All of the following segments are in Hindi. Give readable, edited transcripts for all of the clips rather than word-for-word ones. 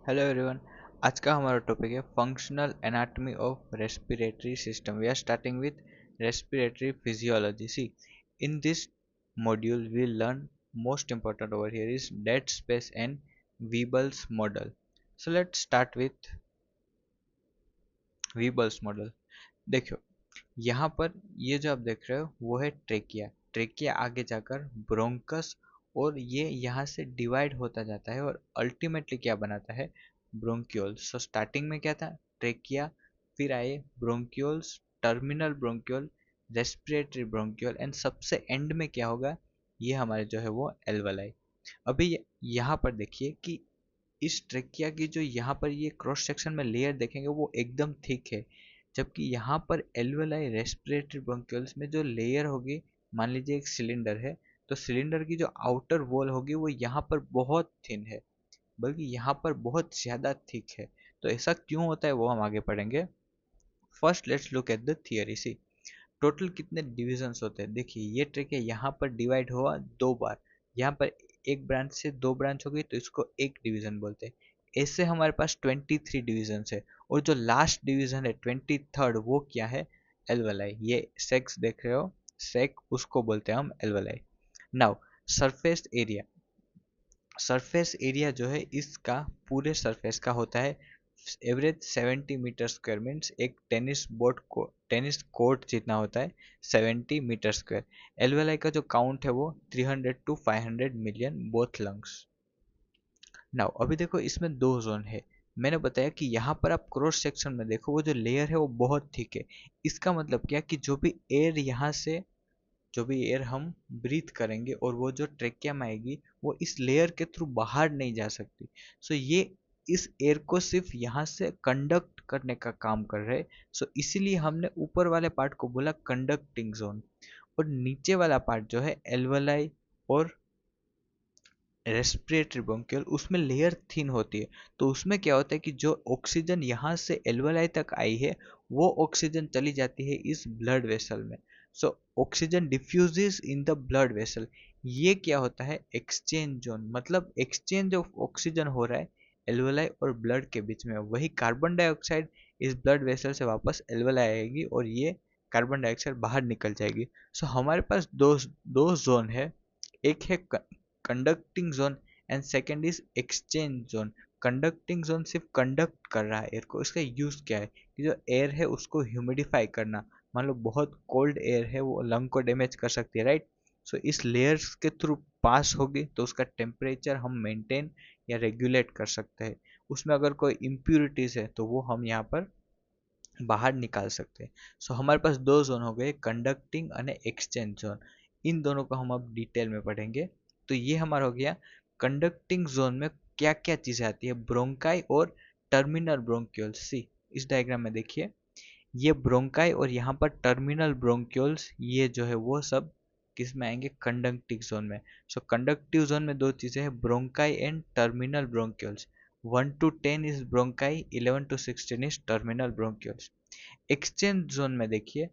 Hello everyone. आज का हमारा टॉपिक है functional anatomy of respiratory system. We are starting with respiratory physiology. See, in this module we learn most important over here is dead space and Weibel's model. So let's start with Weibel's model. देखो, यहाँ पर ये जो आप देख रहे हो वो है ट्रेकिया। ट्रेकिया आगे जाकर ब्रोंकस और ये यहाँ से डिवाइड होता जाता है और अल्टीमेटली क्या बनाता है, ब्रोंक्यूल्स। सो स्टार्टिंग में क्या था, ट्रेकिया, फिर आए bronchioles, terminal bronchiole, respiratory bronchiole and सबसे एंड में क्या होगा, ये हमारे जो है वो एल्वलाई। अभी यहाँ पर देखिए कि इस ट्रेकिया की जो यहाँ पर ये क्रॉस सेक्शन में लेयर देखेंगे वो एकदम थिक है, जबकि यहाँ पर एल्वेलाई रेस्पिरेटरी ब्रोंक्यूल्स में जो लेयर होगी, मान लीजिए एक सिलेंडर है, तो सिलेंडर की जो आउटर वॉल होगी वो यहाँ पर बहुत थिन है, बल्कि यहाँ पर बहुत ज़्यादा थिक है। तो ऐसा क्यों होता है वो हम आगे पढ़ेंगे। First let's look at the theory. See, total कितने डिविजन्स होते हैं। देखिए ये ट्रिक है, यहाँ पर डिवाइड हुआ दो बार, यहाँ पर एक ब्रांच से दो ब्रांच होगी तो इसको एक डिवीजन बोलते हैं। ऐसे हमारे पास 23 डिवीजन है और जो लास्ट डिवीजन है 23rd वो क्या है, एल्वलाई। ये सेक्स देख रहे हो, सेक उसको बोलते हैं हम alveoli. Now surface area, surface area जो है इसका पूरे सरफेस का होता है एवरेज 70 मीटर स्क्वायर, मीन्स एक टेनिस कोर्ट जितना होता है 70 मीटर स्क्वायर। एलवेलाई का जो काउंट है वो 300 to 500 million both lungs. Now अभी देखो इसमें दो जोन है। मैंने बताया कि यहाँ पर आप क्रॉस सेक्शन में देखो वो जो लेयर है वो बहुत थिक है। इसका मतलब क्या कि जो भी एयर यहाँ से, जो भी एयर हम ब्रीथ करेंगे और वो जो ट्रेकिया में आएगी वो इस लेयर के थ्रू बाहर नहीं जा सकती। सो ये इस एयर को सिर्फ यहाँ से कंडक्ट करने का काम कर रहे हैं। सो इसीलिए हमने ऊपर वाले पार्ट को बोला कंडक्टिंग जोन, और नीचे वाला पार्ट जो है एल्वलाई और रेस्पिरेटरी ब्रोंकियल, उसमें लेयर थिन होती है। तो उसमें क्या होता है कि जो ऑक्सीजन यहाँ से एल्वलाई तक आई है वो ऑक्सीजन चली जाती है इस ब्लड वेसल में। So oxygen diffuses in the blood vessel. ये क्या होता है, एक्सचेंज जोन, मतलब एक्सचेंज ऑफ ऑक्सीजन हो रहा है एल्वलाई और ब्लड के बीच में। वही कार्बन डाइऑक्साइड इस ब्लड वेसल से वापस एल्वलाई आएगी और ये कार्बन डाइऑक्साइड बाहर निकल जाएगी। सो हमारे पास दो दो जोन है, एक है conducting zone and second is exchange zone. Conducting zone सिर्फ कंडक्ट कर रहा है एयर को। इसका यूज क्या है कि जो एयर है उसको ह्यूमिडिफाई करना। मान लो बहुत कोल्ड एयर है वो लंग को डैमेज कर सकती है, राइट। सो इस लेयर्स के थ्रू पास होगी तो उसका टेम्परेचर हम मेंटेन या रेगुलेट कर सकते हैं। उसमें अगर कोई इम्प्यूरिटीज है तो वो हम यहाँ पर बाहर निकाल सकते हैं। सो हमारे पास दो जोन हो गए, कंडक्टिंग और एक्सचेंज जोन। इन दोनों को हम अब डिटेल में पढ़ेंगे। तो ये हमारा हो गया कंडक्टिंग जोन में क्या क्या चीजें आती है, ब्रोंकाई और टर्मिनल ब्रोंक्यूल्स। सी, इस डायग्राम में देखिए, ये ब्रोंकाई और यहाँ पर टर्मिनल ब्रोंक्यूल्स, ये जो है वो सब किस में आएंगे, कंडक्टिव जोन में। सो कंडक्टिव जोन में दो चीजें हैं, bronchi and terminal bronchioles. 1 to 10 is bronchi, 11 to 16 is terminal bronchioles. Exchange zone में देखिए,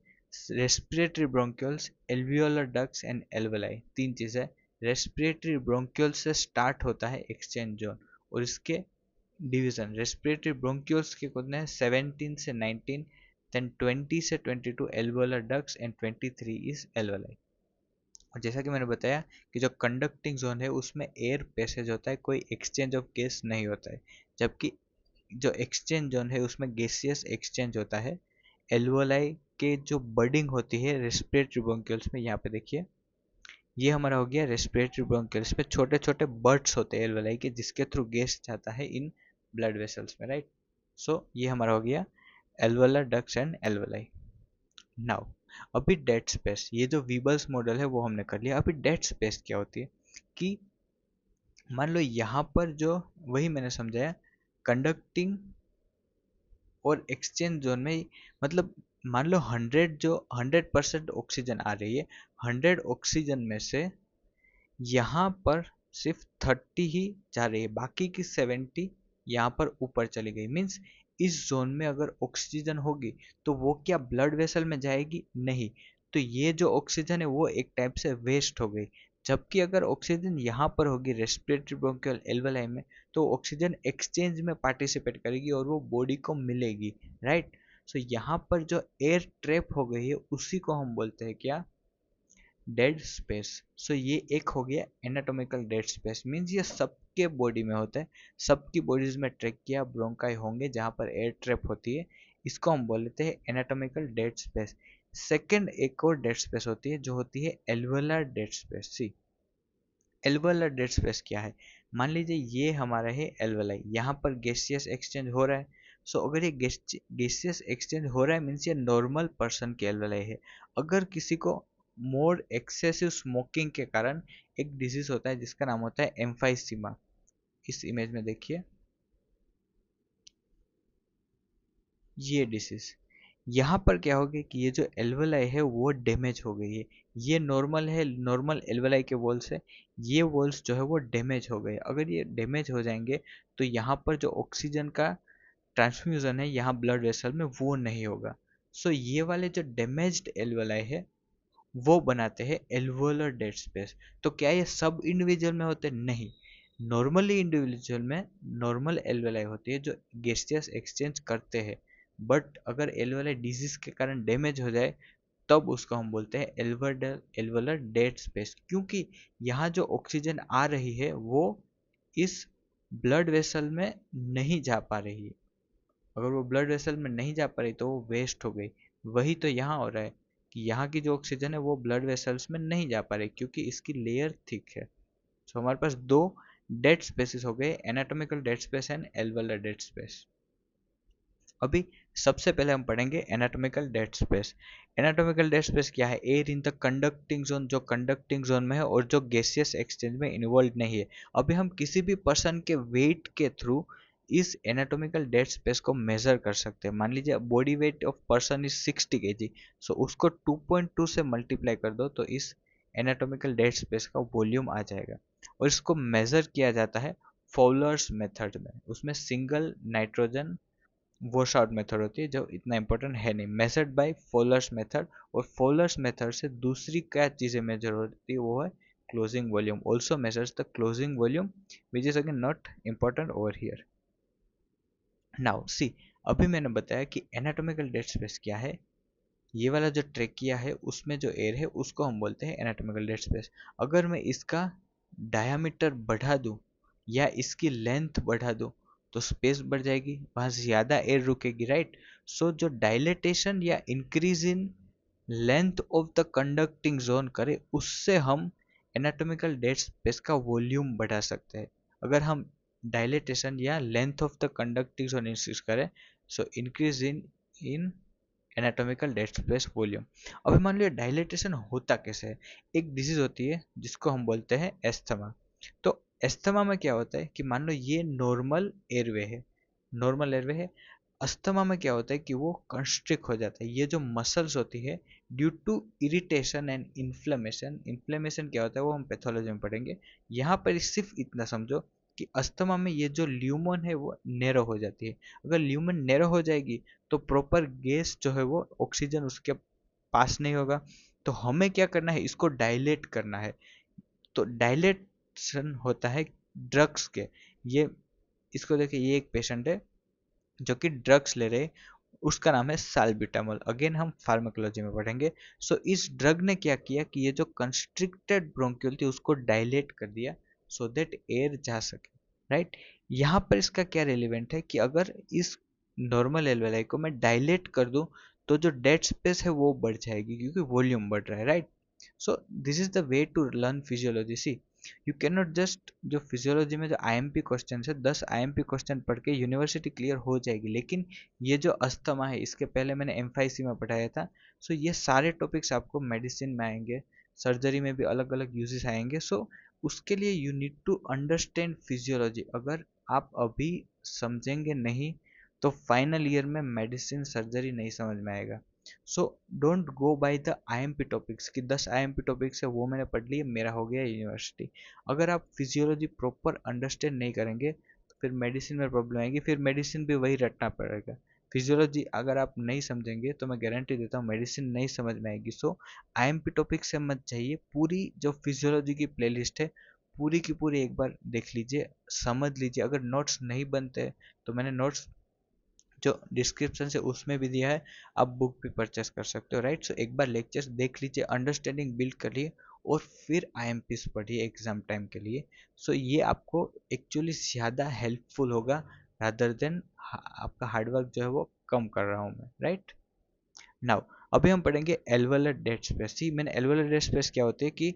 respiratory bronchioles, alveolar ducts and alveoli, तीन चीज़ है। रेस्पिरेटरी ब्रोंक्यूल्स से स्टार्ट होता है एक्सचेंज जोन और इसके डिवीजन, रेस्पिरेटरी ब्रोंक्यूल्स के कितने हैं, 17 से 19, देन 20 से 22 alveolar ducts and 23 is alveoli. और जैसा कि मैंने बताया कि जो कंडक्टिंग जोन है उसमें एयर पैसेज होता है, कोई एक्सचेंज ऑफ गैस नहीं होता है। जबकि जो एक्सचेंज जोन है उसमें गैसियस एक्सचेंज होता है। एल्वोलाई के जो बडिंग होती है रेस्पिरेटरी ब्रोंक्यूल्स में, यहाँ पे देखिए ये हमारा हो गया रेस्पिरेटरी ब्रोंक्यूल्स पे छोटे छोटे बर्ड्स होते हैं एल्वोलाई के, जिसके थ्रू गैस जाता है इन ब्लड वेसल्स में, राइट। सो ये हमारा हो गया alveolar ducts and alveoli. Now अभी डेड स्पेस, ये जो वीबल्स मॉडल है वो हमने कर लिया। अभी डेड स्पेस क्या होती है कि मान लो यहाँ पर जो, वही मैंने समझाया, कंडक्टिंग और एक्सचेंज जोन में, मतलब मान लो 100% ऑक्सीजन आ रही है, 100 ऑक्सीजन में से यहाँ पर सिर्फ 30 ही जा रही है, बाकी की 70 यहाँ पर ऊपर चली गई। मीन्स इस जोन में अगर ऑक्सीजन होगी तो वो क्या ब्लड वेसल में जाएगी, नहीं। तो ये जो ऑक्सीजन है वो एक टाइप से वेस्ट हो गई। जबकि अगर ऑक्सीजन यहाँ पर होगी रेस्पिरेटरी ब्रोंकियल एल्वेलाई में, तो ऑक्सीजन एक्सचेंज में पार्टिसिपेट करेगी और वो बॉडी को मिलेगी, राइट। सो यहाँ पर जो एयर ट्रैप हो गई है उसी को हम बोलते हैं क्या, डेड स्पेस। सो ये एक हो गया एनाटॉमिकल डेड स्पेस, मीन्स ये सबके बॉडी में होता है, सबकी बॉडीज में ट्रैकिया ब्रोंकाई होंगे जहाँ पर एयर ट्रैप होती है, इसको हम बोल लेते हैं एनाटॉमिकल डेड स्पेस। सेकेंड एक और डेड स्पेस होती है जो होती है एल्वेलर डेड स्पेस। सी एल्वेलर डेड स्पेस क्या है, मान लीजिए ये हमारा है एल्वेलाई, यहाँ पर गैसियस एक्सचेंज हो रहा है। सो अगर ये गैसियस एक्सचेंज हो रहा है मीन्स ये नॉर्मल पर्सन की एल्वेलाई है। अगर किसी को मोर एक्सेसिव स्मोकिंग के कारण एक डिजीज होता है जिसका नाम होता है एम्फाइसीमा, इस इमेज में देखिए ये डिसीज, यहाँ पर क्या होगा कि ये जो एल्वेलाई है वो डैमेज हो गई है। ये नॉर्मल है, नॉर्मल एल्वेलाई के वॉल्स है, ये वॉल्स जो है वो डैमेज हो गए। अगर ये डैमेज हो जाएंगे तो यहाँ पर जो ऑक्सीजन का ट्रांसफ्यूजन है यहाँ ब्लड वेसल में वो नहीं होगा। सो ये वाले जो डैमेज्ड एल्वेलाई है वो बनाते हैं एल्वोलर डेड स्पेस। तो क्या ये सब इंडिविजुअल में होते हैं? नहीं, नॉर्मली इंडिविजुअल में नॉर्मल एल्वेलाई होती है जो गैसियस एक्सचेंज करते हैं, बट अगर एल्वेलाई डिजीज के कारण डैमेज हो जाए तब उसको हम बोलते हैं एल्वोलर डेड स्पेस, क्योंकि यहाँ जो ऑक्सीजन आ रही है वो इस ब्लड वेसल में नहीं जा पा रही है। अगर वो ब्लड वेसल में नहीं जा पा रही तो वो वेस्ट हो गई। वही तो यहाँ हो रहा है कि यहाँ की जो ऑक्सीजन है वो ब्लड वेसल्स में नहीं जा पा रही क्योंकि इसकी लेयर थिक है। सो हमारे पास दो डेड स्पेसिस हो गए, anatomical dead space and alveolar dead space. अभी सबसे पहले हम पढ़ेंगे anatomical dead space. Anatomical dead space क्या है? Air in the conducting zone, जो कंडक्टिंग जोन में है और जो गैसियस एक्सचेंज में इन्वॉल्व नहीं है। अभी हम किसी भी पर्सन के वेट के थ्रू इस एनाटॉमिकल डेड स्पेस को मेजर कर सकते हैं। मान लीजिए body weight of person is 60 kg, सो उसको 2.2 से मल्टीप्लाई कर दो तो इस एनाटॉमिकल डेड स्पेस का वॉल्यूम आ जाएगा। और इसको मेजर किया जाता है फॉउलर्स मेथड में, उसमें single nitrogen wash out method होती है जो इतना इंपॉर्टेंट है नहीं, मेजर्ड बाय फॉलर्स मेथड। और फॉलर्स मेथड से दूसरी क्या चीज़ें मेजर होती है वो है closing volume, also measures the closing volume which is again not important over here. Now see, अभी मैंने बताया कि एनाटॉमिकल डेड स्पेस क्या है। ये वाला जो ट्रेकिया है उसमें जो एयर है उसको हम बोलते हैं एनाटॉमिकल डेड स्पेस। अगर मैं इसका डायामीटर बढ़ा दूं या इसकी लेंथ बढ़ा दूं तो स्पेस बढ़ जाएगी, वहां ज़्यादा एयर रुकेगी, राइट। सो जो डायलेटेशन या increase in length of the conducting zone करे उससे हम एनाटॉमिकल डेड स्पेस का वॉल्यूम बढ़ा सकते हैं। अगर हम डायलेटेशन या length of the conducting zone increase करें, so increase in anatomical dead space volume. अभी मान लीजिए डायलेटेशन होता कैसे है? एक डिजीज होती है जिसको हम बोलते हैं एस्थमा। तो एस्थमा में क्या होता है कि मान लो ये नॉर्मल एयरवे है, नॉर्मल एयरवे है। अस्थमा में क्या होता है कि वो कंस्ट्रिक्ट हो जाता है। ये जो मसल्स होती है due to irritation and inflammation, inflammation क्या होता है वो हम पैथोलॉजी में पढ़ेंगे। यहाँ पर सिर्फ इतना समझो कि अस्थमा में ये जो ल्यूमन है वो नैरो हो जाती है। अगर ल्यूमन नैरो हो जाएगी तो प्रॉपर गैस जो है वो ऑक्सीजन उसके पास नहीं होगा। तो हमें क्या करना है, इसको डायलेट करना है। तो डायलेशन होता है ड्रग्स के। ये इसको देखिए, ये एक पेशेंट है जो कि ड्रग्स ले रहे, उसका नाम है साल्ब्यूटामोल, अगेन हम फार्माकोलॉजी में पढ़ेंगे। सो इस ड्रग ने क्या किया कि ये जो कंस्ट्रिक्टेड ब्रोंक्यूल थी उसको डायलेट कर दिया सो दैट एयर जा सके, राइट। यहाँ पर इसका क्या रेलिवेंट है कि अगर इस नॉर्मल एल्वेलाई को मैं डायलेट कर दूं तो जो डेड स्पेस है वो बढ़ जाएगी क्योंकि वॉल्यूम बढ़ रहा है, right. So this is the way to learn physiology. See, you can not just, जो फिजियोलॉजी में जो आईएमपी क्वेश्चन है 10 आईएमपी क्वेश्चन पढ़ के यूनिवर्सिटी क्लियर हो जाएगी, लेकिन ये जो अस्थमा है इसके पहले मैंने एमफाईसी में पढ़ाया था। सो ये सारे टॉपिक्स आपको मेडिसिन में आएंगे, सर्जरी में भी अलग अलग यूजेस आएंगे। सो उसके लिए you need to understand physiology. अगर आप अभी समझेंगे नहीं तो फाइनल ईयर में मेडिसिन सर्जरी नहीं समझ में आएगा। So don't go by the IMP topics कि 10 आईएमपी टॉपिक्स है वो मैंने पढ़ लिए मेरा हो गया यूनिवर्सिटी। अगर आप फिजियोलॉजी प्रॉपर अंडरस्टैंड नहीं करेंगे तो फिर मेडिसिन में प्रॉब्लम आएगी, फिर मेडिसिन भी वही रटना पड़ेगा, फिजियोलॉजी अगर आप नहीं समझेंगे तो मैं गारंटी देता हूँ मेडिसिन नहीं समझ में आएगी। सो आईएमपी टॉपिक से मत जाइए, पूरी जो फिजियोलॉजी की प्लेलिस्ट है पूरी की पूरी एक बार देख लीजिए, समझ लीजिए। अगर नोट्स नहीं बनते तो मैंने नोट्स जो डिस्क्रिप्शन से उसमें भी दिया है, आप बुक भी परचेस कर सकते हो, राइट। सो एक बार लेक्चर्स देख लीजिए, अंडरस्टैंडिंग बिल्ड करिए और फिर आईएमपीस पढ़िए एग्जाम टाइम के लिए। सो ये आपको एक्चुअली ज़्यादा हेल्पफुल होगा रादर देन आपका हार्डवर्क जो है वो कम कर रहा हूँ मैं, राइट। नाउ अभी हम पढ़ेंगे एल्वेलर डेड स्पेस। सी मैंने एल्वेलर डेड स्पेस क्या होती है कि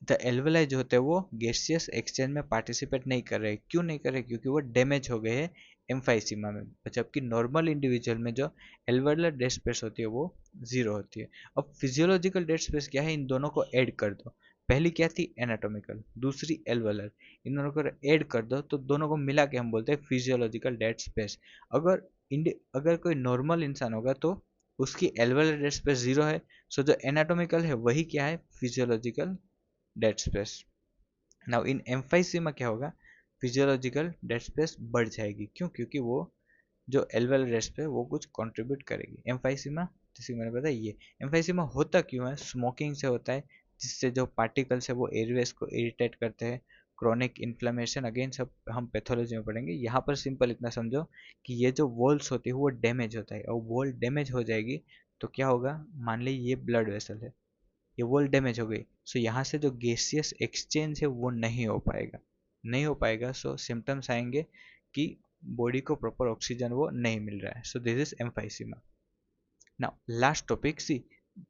द एल्वेलाई जो होते हैं वो गैसियस एक्सचेंज में पार्टिसिपेट नहीं कर रहे। क्यों नहीं कर रहे? क्योंकि वो डैमेज हो गए हैं एम्फाइसीमा में, जबकि नॉर्मल इंडिविजुअल में जो एल्वेलर डेड स्पेस होती है वो जीरो होती है। अब फिजियोलॉजिकल डेड स्पेस क्या है, इन दोनों को ऐड कर दो। पहली क्या थी एनाटॉमिकल, दूसरी एल्वेलर, इन दोनों को ऐड कर दो तो दोनों को मिला के हम बोलते हैं फिजियोलॉजिकल डेड स्पेस। अगर अगर कोई नॉर्मल इंसान होगा तो उसकी एल्वेलर डेड स्पेस जीरो है। सो जो एनाटॉमिकल है वही क्या है, physiological dead space. Now in emphysema क्या होगा, फिजियोलॉजिकल डेड स्पेस बढ़ जाएगी। क्यों? क्योंकि वो जो एल्वेल डेड स्पेस वो कुछ कंट्रीब्यूट करेगी। एम्फाइसीमा जैसे मैंने बताया, ये एम्फाइसीमा होता क्यों है, स्मोकिंग से होता है, जिससे जो पार्टिकल्स है वो एयरवेज को इरिटेट करते हैं। क्रोनिक इन्फ्लेमेशन, अगेन सब हम पैथोलॉजी में पढ़ेंगे। यहाँ पर सिंपल इतना समझो कि ये जो वॉल्स होती है वो डैमेज होता है, और वॉल डैमेज हो जाएगी तो क्या होगा, मान ली ये ब्लड वेसल है, ये वॉल डैमेज हो गई। सो यहाँ से जो गैसियस एक्सचेंज है वो नहीं हो पाएगा, नहीं हो पाएगा। सो सिम्टम्स आएंगे कि बॉडी को प्रॉपर ऑक्सीजन वो नहीं मिल रहा है। So this is emphysema. Now last topic, see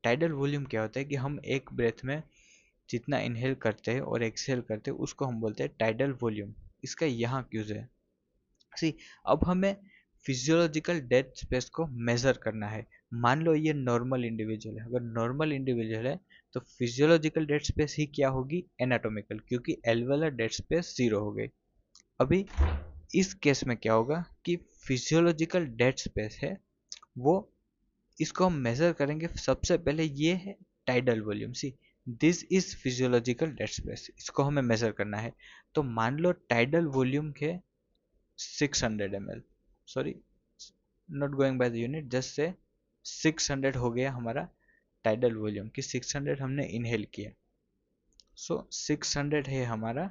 tidal volume क्या होता है कि हम एक ब्रेथ में जितना इनहेल करते हैं और एक्सहेल करते हैं उसको हम बोलते हैं टाइडल वॉल्यूम। इसका यहाँ यूज है। सी अब हमें फिजियोलॉजिकल डेड स्पेस को मेजर करना है। मान लो ये नॉर्मल इंडिविजुअल है, अगर नॉर्मल इंडिविजुअल है तो फिजियोलॉजिकल डेड स्पेस ही क्या होगी, एनाटॉमिकल, क्योंकि एल्वेलर डेड स्पेस जीरो हो गई। अभी इस केस में क्या होगा कि फिजियोलॉजिकल डेड स्पेस है वो, इसको हम मेजर करेंगे। सबसे पहले ये है tidal volume. See this is physiological dead space, इसको हमें मेजर करना है। तो मान लो टाइडल वॉल्यूम के 600 ml, sorry not going by the unit, just say 600 हो गया हमारा टाइडल वॉल्यूम कि 600 हमने इनहेल किया। सो 600 है हमारा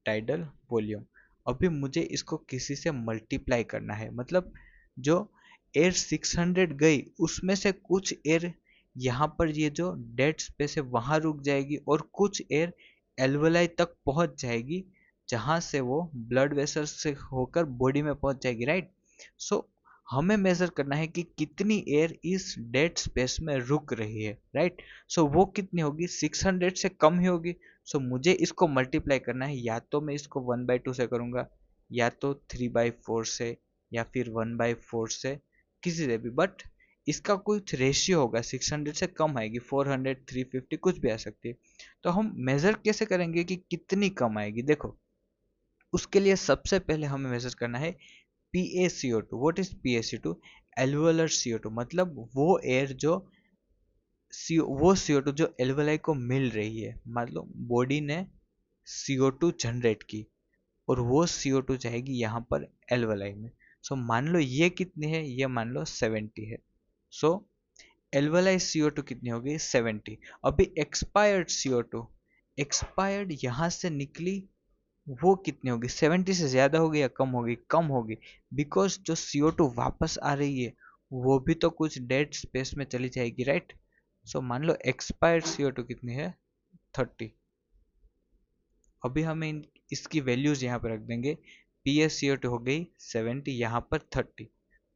टाइडल वॉल्यूम। अभी मुझे इसको किसी से मल्टीप्लाई करना है, मतलब जो एयर 600 गई उसमें से कुछ एयर यहाँ पर ये जो डेड स्पेस है वहाँ रुक जाएगी, और कुछ एयर एल्वेलाई तक पहुँच जाएगी, जहाँ से वो ब्लड वेसल से होकर बॉडी में पहुँच जाएगी, राइट। सो हमें मेजर करना है कि कितनी एयर इस डेड स्पेस में रुक रही है, राइट। सो वो कितनी होगी, 600 से कम ही होगी। सो मुझे इसको मल्टीप्लाई करना है, या तो मैं इसको 1/2 से करूँगा, या तो 3/4 से, या फिर 1/4 से, किसी से भी, बट इसका कुछ रेशियो होगा। 600 से कम आएगी, 400, 350 कुछ भी आ सकती है। तो हम मेजर कैसे करेंगे कि कितनी कम आएगी, देखो उसके लिए सबसे पहले हमें मेजर करना है PaCO2। What is PaCO2? Alveolar CO2, मतलब वो एयर जो वो CO2 जो एल्वुलाई को मिल रही है, मतलब बॉडी ने CO2 जनरेट की और वो CO2 जाएगी यहाँ पर एल्वुलाई में। सो मान लो ये कितनी है, ये मान लो 70 है। सो एल्वुलाई CO2 कितनी होगी, 70। अभी एक्सपायर्ड CO2, एक्सपायर्ड यहाँ से निकली वो कितनी होगी, 70 से ज़्यादा होगी या कम होगी, कम होगी, बिकॉज जो CO2 वापस आ रही है वो भी तो कुछ डेड स्पेस में चली जाएगी, राइट। सो मान लो एक्सपायर्ड CO2 कितनी है, 30। अभी हमें इसकी वैल्यूज यहाँ पर रख देंगे। PaCO2 हो गई 70, यहाँ पर 30,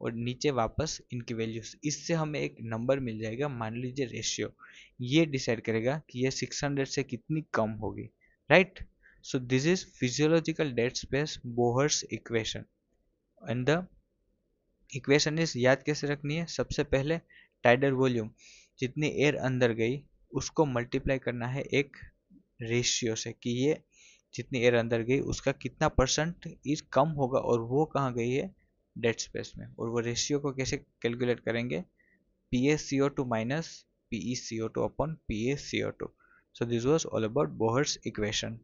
और नीचे वापस इनकी वैल्यूज, इससे हमें एक नंबर मिल जाएगा, मान लीजिए रेशियो। ये डिसाइड करेगा कि ये 600 से कितनी कम होगी, right. So this is physiological dead space Bohr's equation, and the equation is, याद कैसे रखनी है, सबसे पहले टाइडल वॉल्यूम जितनी एयर अंदर गई उसको मल्टीप्लाई करना है एक रेशियो से, कि ये जितनी एयर अंदर गई उसका कितना परसेंट इस कम होगा, और वो कहाँ गई है, डेड स्पेस में। और वो रेशियो को कैसे कैलकुलेट करेंगे, PaCO2 minus PeCO2 upon PaCO2। So this was all about Bohr's equation।